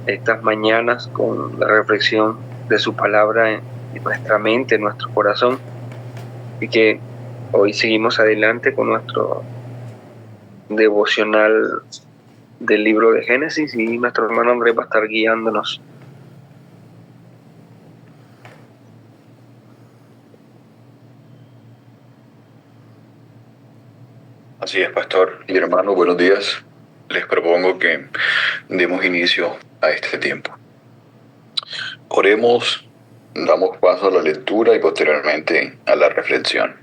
estas mañanas con la reflexión de su palabra en nuestra mente, en nuestro corazón, y que hoy seguimos adelante con nuestro devocional del libro de Génesis, y nuestro hermano Andrés va a estar guiándonos. Así es, pastor y hermano, buenos días. Les propongo que demos inicio a este tiempo. Oremos, damos paso a la lectura y posteriormente a la reflexión.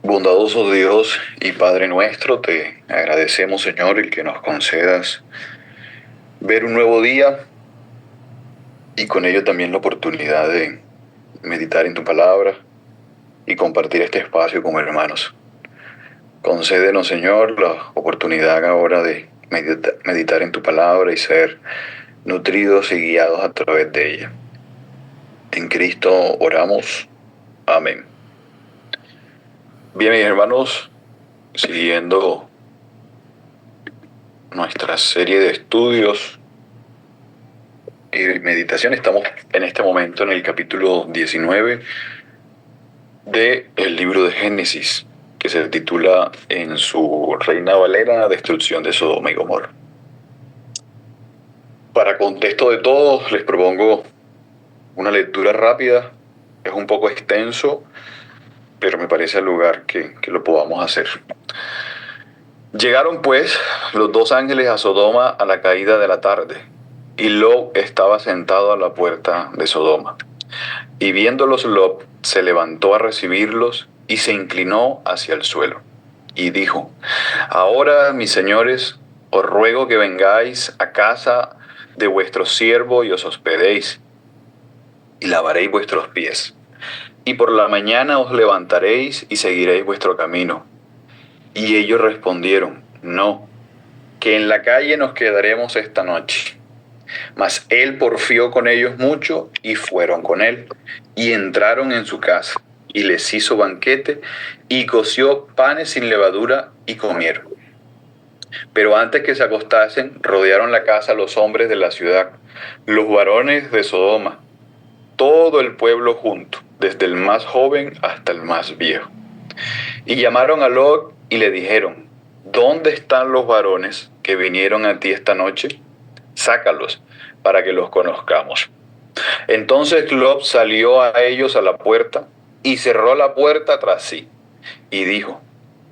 Bondadoso Dios y Padre nuestro, te agradecemos, Señor, el que nos concedas ver un nuevo día y con ello también la oportunidad de meditar en tu palabra y compartir este espacio con hermanos. Concédenos, Señor, la oportunidad ahora de meditar en tu palabra y ser nutridos y guiados a través de ella. En Cristo oramos. Amén. Bien, mis hermanos, siguiendo nuestra serie de estudios y meditación, estamos en este momento en el capítulo 19 del libro de Génesis, que se titula en su Reina Valera Destrucción de Sodoma y Gomorra. Para contexto de todos, les propongo una lectura rápida. Es un poco extenso, pero me parece al lugar que lo podamos hacer. Llegaron pues los dos ángeles a Sodoma a la caída de la tarde, y Lot estaba sentado a la puerta de Sodoma. Y viéndolos Lot se levantó a recibirlos y se inclinó hacia el suelo. Y dijo: Ahora, mis señores, os ruego que vengáis a casa de vuestro siervo y os hospedéis, y lavaréis vuestros pies. Y por la mañana os levantaréis y seguiréis vuestro camino. Y ellos respondieron: No, que en la calle nos quedaremos esta noche. Mas él porfió con ellos mucho, y fueron con él, y entraron en su casa, y les hizo banquete, y coció panes sin levadura, y comieron. Pero antes que se acostasen, rodearon la casa los hombres de la ciudad, los varones de Sodoma, todo el pueblo junto, desde el más joven hasta el más viejo. Y llamaron a Lot y le dijeron: ¿Dónde están los varones que vinieron a ti esta noche? Sácalos, para que los conozcamos. Entonces Lot salió a ellos a la puerta y cerró la puerta tras sí, y dijo: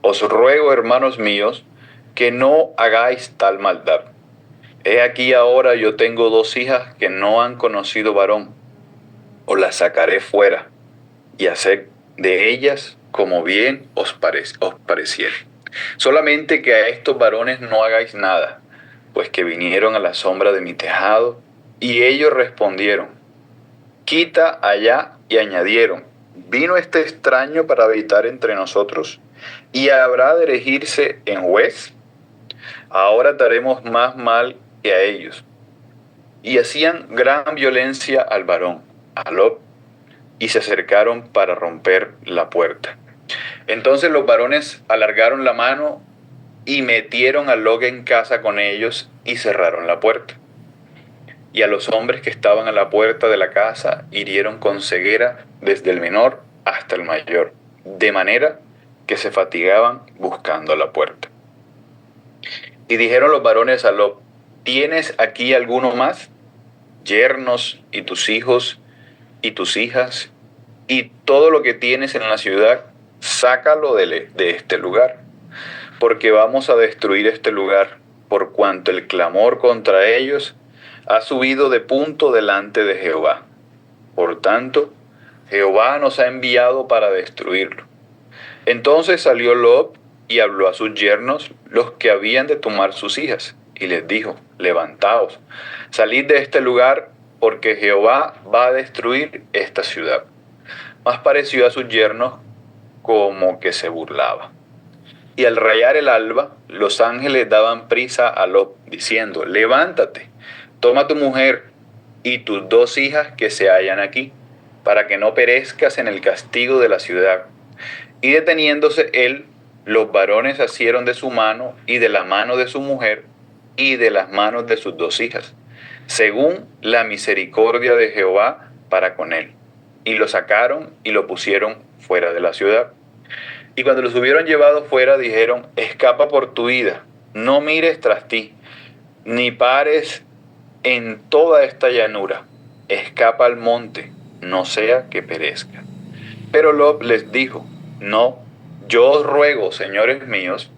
Os ruego, hermanos míos, que no hagáis tal maldad. He aquí ahora yo tengo dos hijas que no han conocido varón. Os las sacaré fuera, y haced de ellas como bien os pareciere. Solamente que a estos varones no hagáis nada, pues que vinieron a la sombra de mi tejado. Y ellos respondieron: Quita allá. Y añadieron: ¿Vino este extraño para habitar entre nosotros? ¿Y habrá de erigirse en juez? Ahora daremos más mal que a ellos. Y hacían gran violencia al varón, a Lot, y se acercaron para romper la puerta. Entonces los varones alargaron la mano y metieron a Lot en casa con ellos y cerraron la puerta. Y a los hombres que estaban a la puerta de la casa hirieron con ceguera desde el menor hasta el mayor, de manera que se fatigaban buscando la puerta. Y dijeron los varones a Lot: ¿Tienes aquí alguno más? Yernos y tus hijos y tus hijas y todo lo que tienes en la ciudad, sácalo de este lugar, porque vamos a destruir este lugar, por cuanto el clamor contra ellos ha subido de punto delante de Jehová. Por tanto, Jehová nos ha enviado para destruirlo. Entonces salió Lot y habló a sus yernos, los que habían de tomar sus hijas, y les dijo: Levantaos, salid de este lugar, porque Jehová va a destruir esta ciudad. Mas pareció a sus yernos como que se burlaba. Y al rayar el alba, los ángeles daban prisa a Lot, diciendo: Levántate, toma tu mujer y tus dos hijas que se hallan aquí, para que no perezcas en el castigo de la ciudad. Y deteniéndose él, los varones asieron de su mano y de la mano de su mujer, y de las manos de sus 2 hijas, según la misericordia de Jehová para con él. Y lo sacaron y lo pusieron fuera de la ciudad. Y cuando los hubieron llevado fuera, dijeron: escapa por tu vida, no mires tras ti, ni pares en toda esta llanura. Escapa al monte, no sea que perezca. Pero Lot les dijo: no, yo os ruego, señores míos,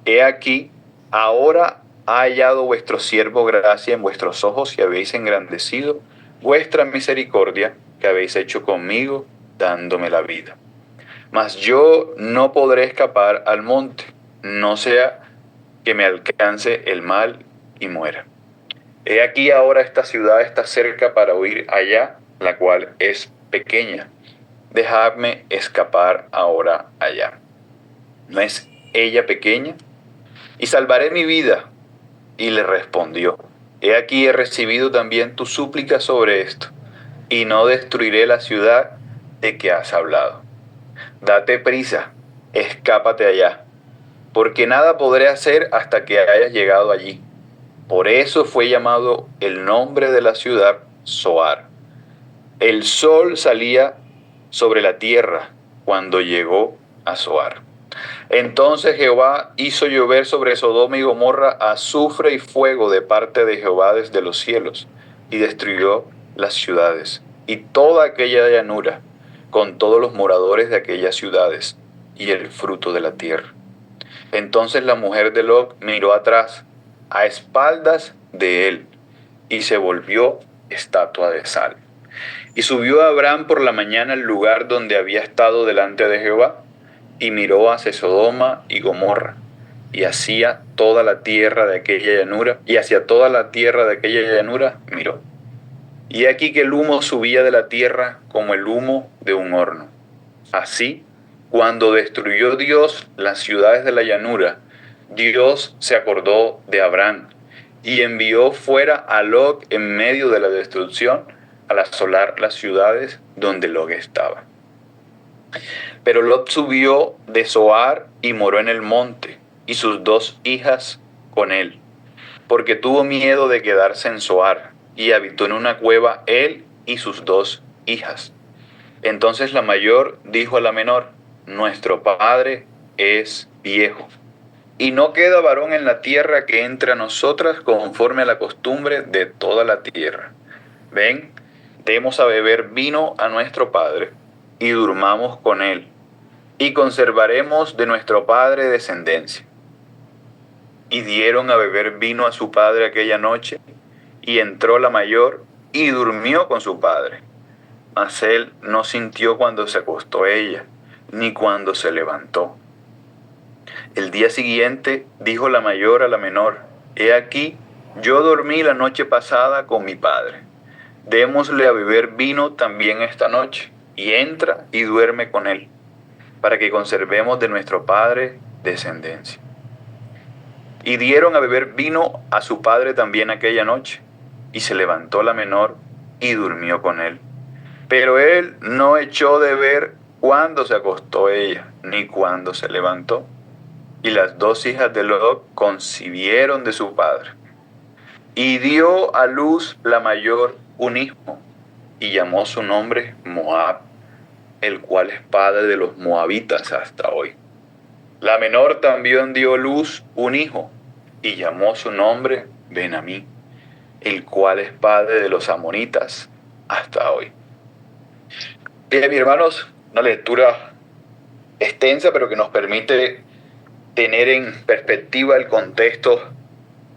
he aquí, ahora ha hallado vuestro siervo gracia en vuestros ojos y habéis engrandecido vuestra misericordia que habéis hecho conmigo, dándome la vida. Mas yo no podré escapar al monte, no sea que me alcance el mal y muera. He aquí ahora esta ciudad está cerca para huir allá, la cual es pequeña. Dejadme escapar ahora allá. ¿No es ella pequeña? Y salvaré mi vida. Y le respondió: he aquí he recibido también tu súplica sobre esto, y no destruiré la ciudad de que has hablado. Date prisa, escápate allá, porque nada podré hacer hasta que hayas llegado allí. Por eso fue llamado el nombre de la ciudad Zoar. El sol salía sobre la tierra cuando llegó a Zoar. Entonces Jehová hizo llover sobre Sodoma y Gomorra azufre y fuego de parte de Jehová desde los cielos, y destruyó las ciudades y toda aquella llanura, con todos los moradores de aquellas ciudades y el fruto de la tierra. Entonces la mujer de Lot miró atrás, a espaldas de él, y se volvió estatua de sal. Y subió Abraham por la mañana al lugar donde había estado delante de Jehová, y miró hacia Sodoma y Gomorra, y hacia toda la tierra de aquella llanura, miró. Y aquí que el humo subía de la tierra como el humo de un horno. Así, cuando destruyó Dios las ciudades de la llanura, Dios se acordó de Abraham y envió fuera a Lot en medio de la destrucción al asolar las ciudades donde Lot estaba. Pero Lot subió de Zoar y moró en el monte, y sus 2 hijas con él, porque tuvo miedo de quedarse en Zoar, y habitó en una cueva él y sus 2 hijas. Entonces la mayor dijo a la menor: nuestro padre es viejo, y no queda varón en la tierra que entre a nosotras conforme a la costumbre de toda la tierra. Ven, demos a beber vino a nuestro padre, y durmamos con él, y conservaremos de nuestro padre descendencia. Y dieron a beber vino a su padre aquella noche, y entró la mayor, y durmió con su padre. Mas él no sintió cuando se acostó ella, ni cuando se levantó. El día siguiente dijo la mayor a la menor: he aquí, yo dormí la noche pasada con mi padre. Démosle a beber vino también esta noche, y entra y duerme con él, para que conservemos de nuestro padre descendencia. Y dieron a beber vino a su padre también aquella noche, y se levantó la menor y durmió con él. Pero él no echó de ver cuándo se acostó ella, ni cuándo se levantó. Y las 2 hijas de Lot concibieron de su padre. Y dio a luz la mayor un hijo, y llamó su nombre Moab, el cual es padre de los moabitas hasta hoy. La menor también dio a luz un hijo, y llamó su nombre Ben-Amí, el cual es padre de los amonitas hasta hoy. Bien, mis hermanos, una lectura extensa, pero que nos permite tener en perspectiva el contexto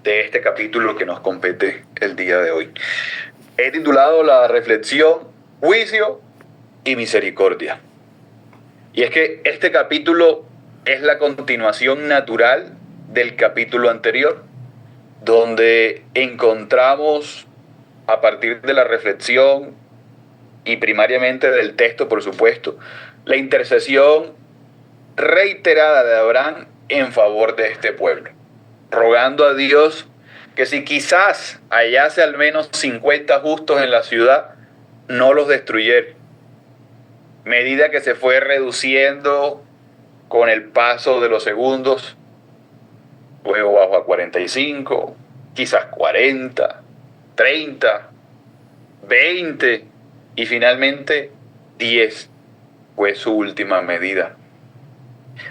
de este capítulo que nos compete el día de hoy. He titulado la reflexión Juicio y Misericordia. Y es que este capítulo es la continuación natural del capítulo anterior, donde encontramos, a partir de la reflexión y primariamente del texto, por supuesto, la intercesión reiterada de Abraham en favor de este pueblo, rogando a Dios que si quizás hallase al menos 50 justos en la ciudad, no los destruyera. Medida que se fue reduciendo con el paso de los segundos, luego bajó a 45, quizás 40, 30, 20 y finalmente 10 fue su última medida.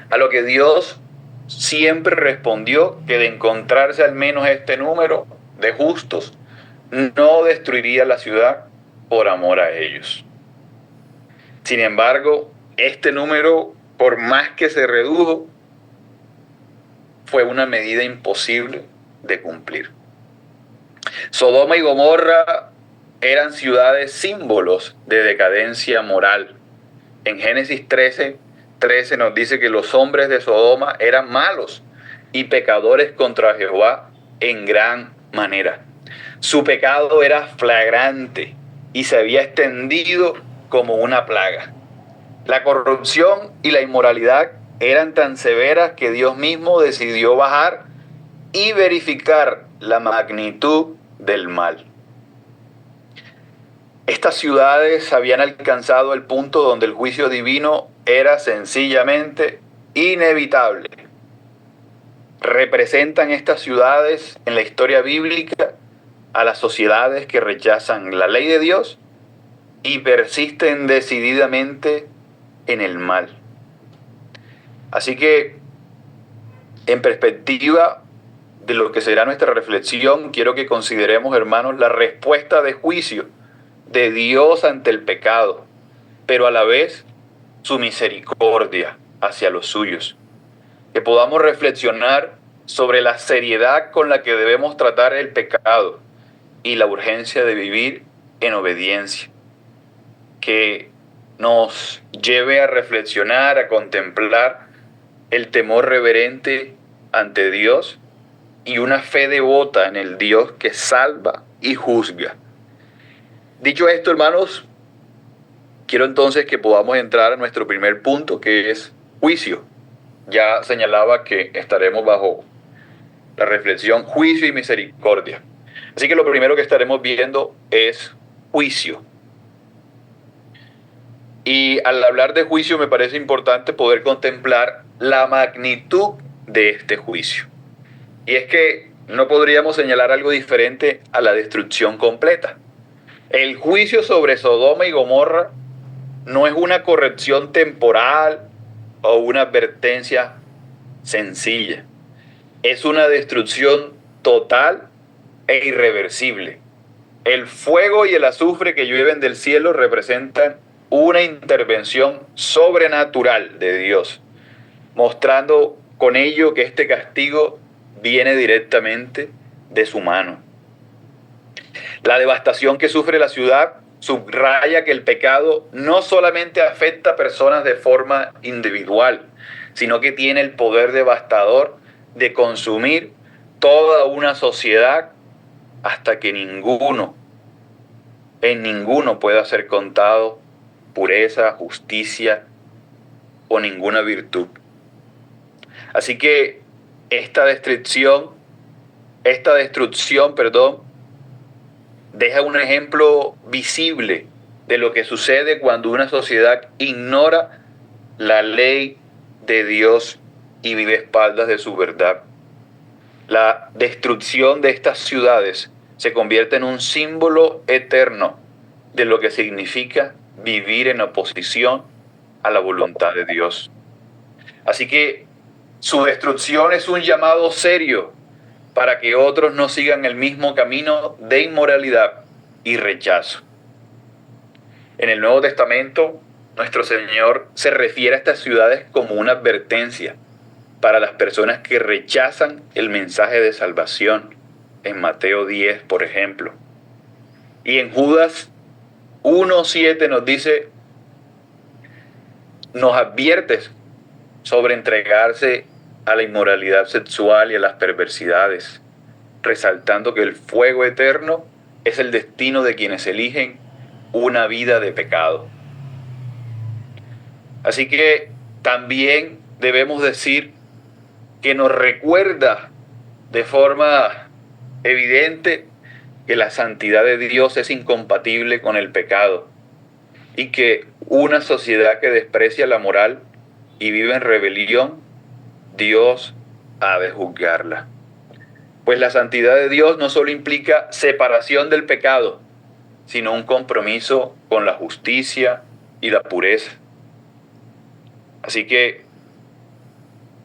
A lo que Dios siempre respondió que de encontrarse al menos este número de justos, no destruiría la ciudad por amor a ellos. Sin embargo, este número, por más que se redujo, fue una medida imposible de cumplir. Sodoma y Gomorra eran ciudades símbolos de decadencia moral. En Génesis 13 nos dice que los hombres de Sodoma eran malos y pecadores contra Jehová en gran manera. Su pecado era flagrante y se había extendido como una plaga. La corrupción y la inmoralidad eran tan severas que Dios mismo decidió bajar y verificar la magnitud del mal. Estas ciudades habían alcanzado el punto donde el juicio divino era sencillamente inevitable. Representan estas ciudades en la historia bíblica a las sociedades que rechazan la ley de Dios y persisten decididamente en el mal. Así que, en perspectiva de lo que será nuestra reflexión, quiero que consideremos, hermanos, la respuesta de juicio de Dios ante el pecado, pero a la vez su misericordia hacia los suyos. Que podamos reflexionar sobre la seriedad con la que debemos tratar el pecado y la urgencia de vivir en obediencia. Que nos lleve a reflexionar, a contemplar el temor reverente ante Dios y una fe devota en el Dios que salva y juzga. Dicho esto, hermanos, quiero entonces que podamos entrar a nuestro primer punto, que es juicio. Ya señalaba que estaremos bajo la reflexión juicio y misericordia. Así que lo primero que estaremos viendo es juicio. Y al hablar de juicio me parece importante poder contemplar la magnitud de este juicio. Y es que no podríamos señalar algo diferente a la destrucción completa. El juicio sobre Sodoma y Gomorra no es una corrección temporal o una advertencia sencilla. Es una destrucción total e irreversible. El fuego y el azufre que llueven del cielo representan una intervención sobrenatural de Dios, mostrando con ello que este castigo viene directamente de su mano. La devastación que sufre la ciudad subraya que el pecado no solamente afecta a personas de forma individual, sino que tiene el poder devastador de consumir toda una sociedad hasta que en ninguno pueda ser contado pureza, justicia o ninguna virtud. Así que esta destrucción, deja un ejemplo visible de lo que sucede cuando una sociedad ignora la ley de Dios y vive a espaldas de su verdad. La destrucción de estas ciudades se convierte en un símbolo eterno de lo que significa vivir en oposición a la voluntad de Dios. Así que su destrucción es un llamado serio para que otros no sigan el mismo camino de inmoralidad y rechazo. En el Nuevo Testamento, nuestro Señor se refiere a estas ciudades como una advertencia para las personas que rechazan el mensaje de salvación, en Mateo 10, por ejemplo. Y en Judas 1:7 nos dice, nos advierte sobre entregarse a la inmoralidad sexual y a las perversidades, resaltando que el fuego eterno es el destino de quienes eligen una vida de pecado. Así que también debemos decir que nos recuerda de forma evidente que la santidad de Dios es incompatible con el pecado y que una sociedad que desprecia la moral y vive en rebelión, Dios ha de juzgarla. Pues la santidad de Dios no solo implica separación del pecado, sino un compromiso con la justicia y la pureza. Así que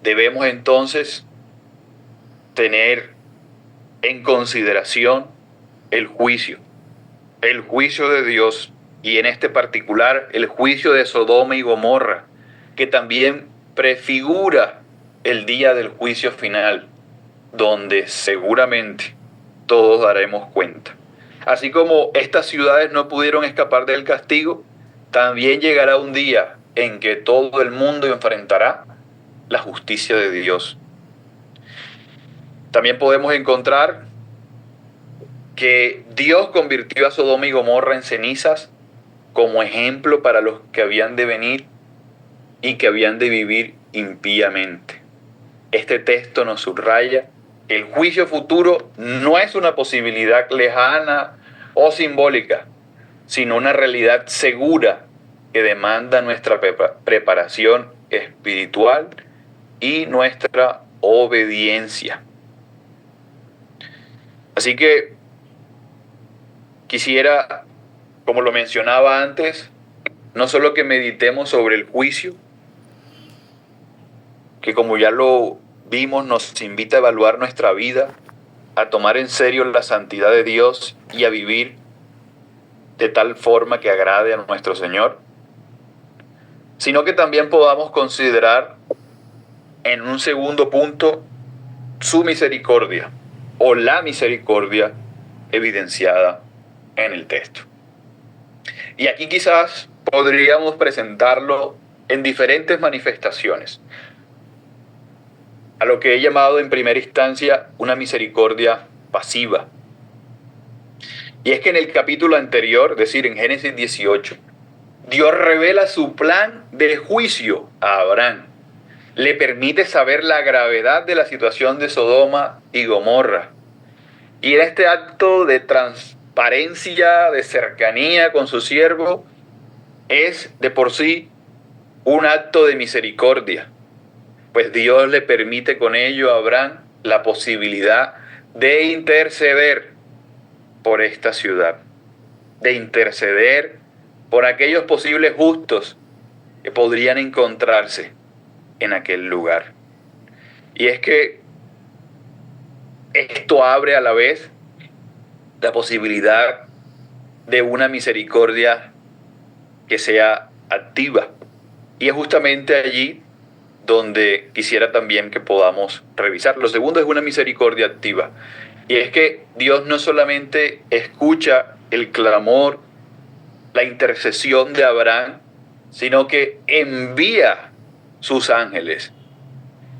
debemos entonces tener en consideración el juicio de Dios, y en este particular el juicio de Sodoma y Gomorra, que también prefigura el día del juicio final, donde seguramente todos daremos cuenta. Así como estas ciudades no pudieron escapar del castigo, también llegará un día en que todo el mundo enfrentará la justicia de Dios. También podemos encontrar que Dios convirtió a Sodoma y Gomorra en cenizas como ejemplo para los que habían de venir y que habían de vivir impíamente. Este texto nos subraya que el juicio futuro no es una posibilidad lejana o simbólica, sino una realidad segura que demanda nuestra preparación espiritual y nuestra obediencia. Así que quisiera, como lo mencionaba antes, no solo que meditemos sobre el juicio, que como ya lo vimos nos invita a evaluar nuestra vida, a tomar en serio la santidad de Dios y a vivir de tal forma que agrade a nuestro Señor, sino que también podamos considerar en un segundo punto su misericordia o la misericordia evidenciada en el texto. Y aquí quizás podríamos presentarlo en diferentes manifestaciones, a lo que he llamado en primera instancia una misericordia pasiva. Y es que en el capítulo anterior, es decir, en Génesis 18, Dios revela su plan de juicio a Abraham. Le permite saber la gravedad de la situación de Sodoma y Gomorra. Y en este acto de transparencia, de cercanía con su siervo, es de por sí un acto de misericordia, pues Dios le permite con ello a Abraham la posibilidad de interceder por esta ciudad, de interceder por aquellos posibles justos que podrían encontrarse en aquel lugar. Y es que esto abre a la vez la posibilidad de una misericordia que sea activa. Y es justamente allí donde quisiera también que podamos revisar. Lo segundo es una misericordia activa. Y es que Dios no solamente escucha el clamor, la intercesión de Abraham, sino que envía sus ángeles.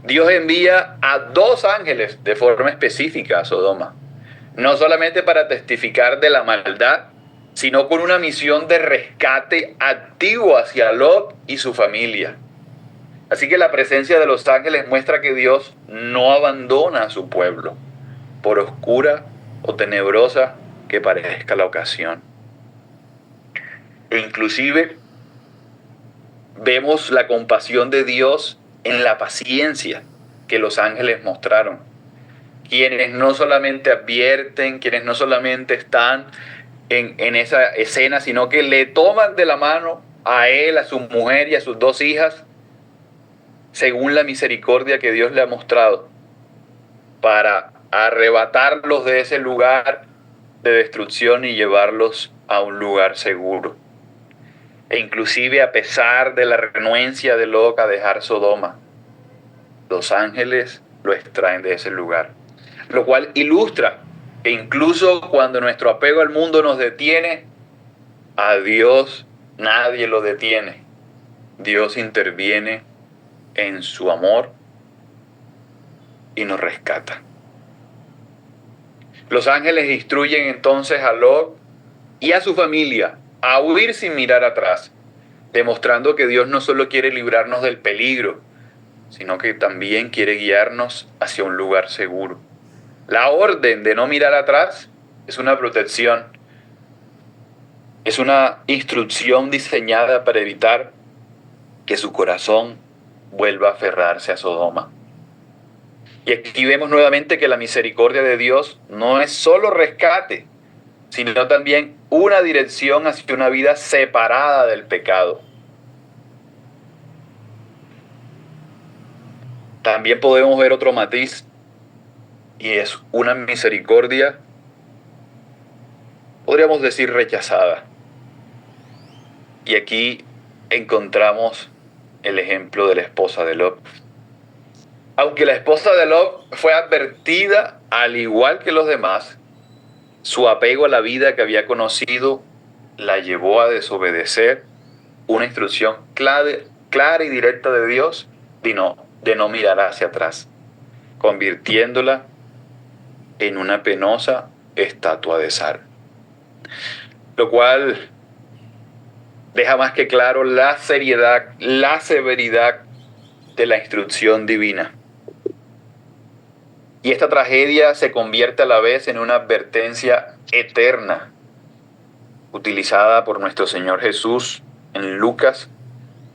Dios envía a 2 ángeles de forma específica a Sodoma, no solamente para testificar de la maldad, sino con una misión de rescate activo hacia Lot y su familia. Así que la presencia de los ángeles muestra que Dios no abandona a su pueblo, por oscura o tenebrosa que parezca la ocasión. E inclusive vemos la compasión de Dios en la paciencia que los ángeles mostraron. Quienes no solamente advierten, quienes no solamente están en esa escena, sino que le toman de la mano a él, a su mujer y a sus 2 hijas, según la misericordia que Dios le ha mostrado, para arrebatarlos de ese lugar de destrucción y llevarlos a un lugar seguro. E inclusive a pesar de la renuencia de Lot a dejar Sodoma, los ángeles lo extraen de ese lugar. Lo cual ilustra que incluso cuando nuestro apego al mundo nos detiene, a Dios nadie lo detiene. Dios interviene en su amor y nos rescata. Los ángeles instruyen entonces a Lot y a su familia a huir sin mirar atrás, demostrando que Dios no solo quiere librarnos del peligro, sino que también quiere guiarnos hacia un lugar seguro. La orden de no mirar atrás es una protección, es una instrucción diseñada para evitar que su corazón vuelva a aferrarse a Sodoma. Y aquí vemos nuevamente que la misericordia de Dios no es solo rescate, sino también una dirección hacia una vida separada del pecado. También podemos ver otro matiz, y es una misericordia, podríamos decir, rechazada. Y aquí encontramos el ejemplo de la esposa de Lot. Aunque la esposa de Lot fue advertida, al igual que los demás, su apego a la vida que había conocido la llevó a desobedecer una instrucción clara y directa de Dios de no mirar hacia atrás, convirtiéndola en una penosa estatua de sal. Lo cual deja más que claro la seriedad, la severidad de la instrucción divina. Y esta tragedia se convierte a la vez en una advertencia eterna, utilizada por nuestro Señor Jesús en Lucas,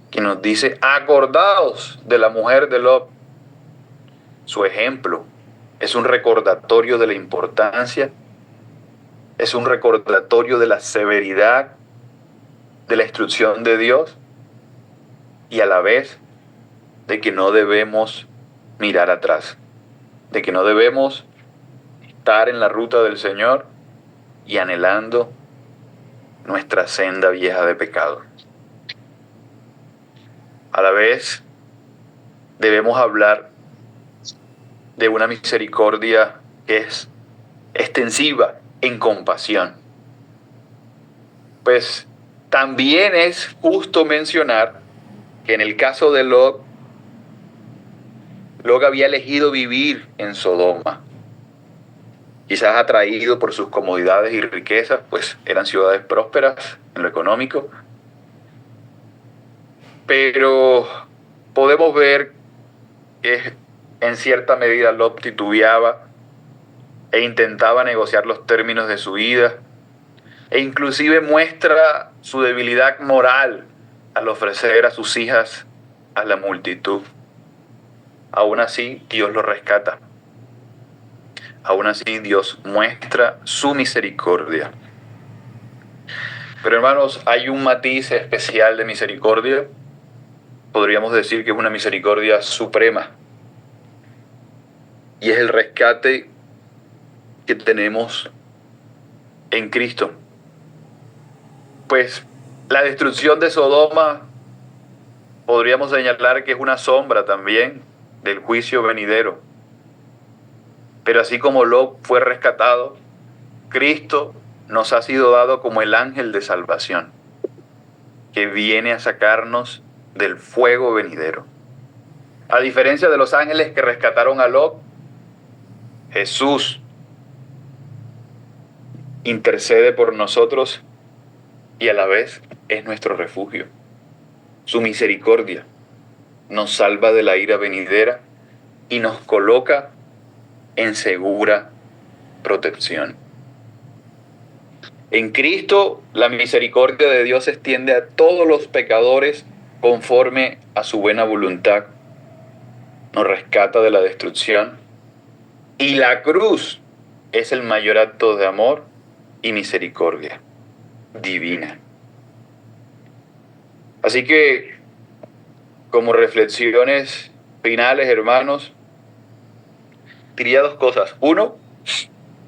que nos dice: acordaos de la mujer de Lot. Su ejemplo es un recordatorio de la importancia, es un recordatorio de la severidad de la instrucción de Dios, y a la vez de que no debemos mirar atrás, de que no debemos estar en la ruta del Señor y anhelando nuestra senda vieja de pecado. A la vez debemos hablar de una misericordia que es extensiva en compasión. Pues también es justo mencionar que en el caso de Lot había elegido vivir en Sodoma. Quizás atraído por sus comodidades y riquezas, pues eran ciudades prósperas en lo económico. Pero podemos ver que en cierta medida Lot titubeaba e intentaba negociar los términos de su vida, e inclusive muestra su debilidad moral al ofrecer a sus hijas a la multitud. Aún así, Dios lo rescata. Aún así, Dios muestra su misericordia. Pero hermanos, hay un matiz especial de misericordia. Podríamos decir que es una misericordia suprema. Y es el rescate que tenemos en Cristo. Pues la destrucción de Sodoma podríamos señalar que es una sombra también del juicio venidero. Pero así como Lot fue rescatado, Cristo nos ha sido dado como el ángel de salvación, que viene a sacarnos del fuego venidero. A diferencia de los ángeles que rescataron a Lot, Jesús intercede por nosotros y a la vez es nuestro refugio. Su misericordia nos salva de la ira venidera y nos coloca en segura protección. En Cristo, la misericordia de Dios se extiende a todos los pecadores conforme a su buena voluntad. Nos rescata de la destrucción. Y la cruz es el mayor acto de amor y misericordia divina. Así que, como reflexiones finales, hermanos, diría dos cosas. Uno,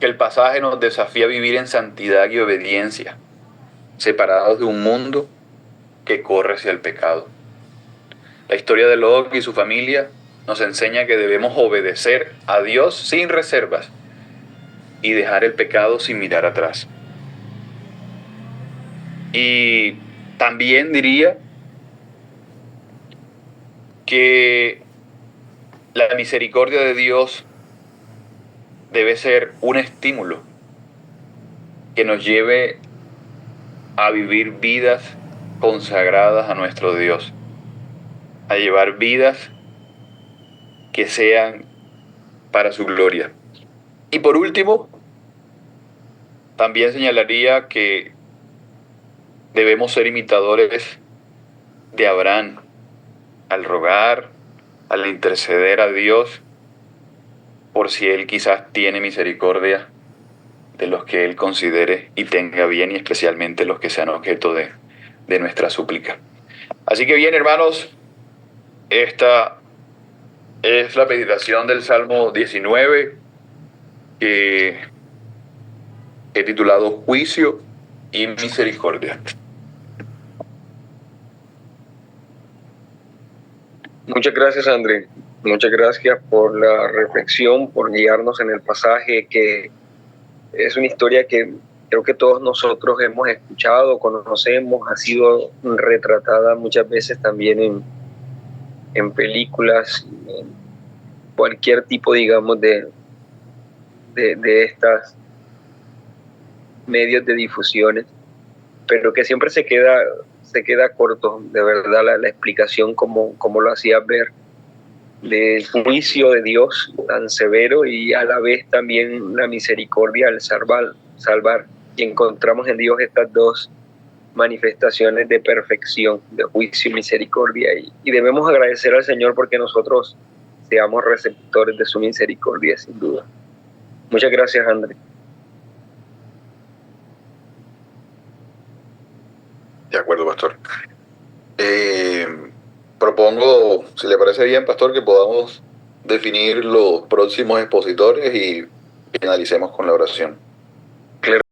que el pasaje nos desafía a vivir en santidad y obediencia, separados de un mundo que corre hacia el pecado. La historia de Lot y su familia nos enseña que debemos obedecer a Dios sin reservas y dejar el pecado sin mirar atrás. Y también diría que la misericordia de Dios debe ser un estímulo que nos lleve a vivir vidas consagradas a nuestro Dios, a llevar vidas que sean para su gloria. Y por último, también señalaría que debemos ser imitadores de Abraham al rogar, al interceder a Dios por si Él quizás tiene misericordia de los que Él considere y tenga bien, y especialmente los que sean objeto de nuestra súplica. Así que bien, hermanos, esta es la meditación del Salmo 19, que he titulado Juicio y Misericordia. Muchas gracias, André. Muchas gracias por la reflexión, por guiarnos en el pasaje, que es una historia que creo que todos nosotros hemos escuchado, conocemos, ha sido retratada muchas veces también en películas, en cualquier tipo, digamos, de estas medios de difusiones, pero que siempre se queda corto, de verdad, la explicación como lo hacía ver, del juicio de Dios tan severo y a la vez también la misericordia al salvar. Y encontramos en Dios estas dos manifestaciones de perfección, de juicio y misericordia. Y debemos agradecer al Señor porque nosotros seamos receptores de su misericordia, sin duda. Muchas gracias, André. De acuerdo, pastor. Propongo, si le parece bien, pastor, que podamos definir los próximos expositores y finalicemos con la oración.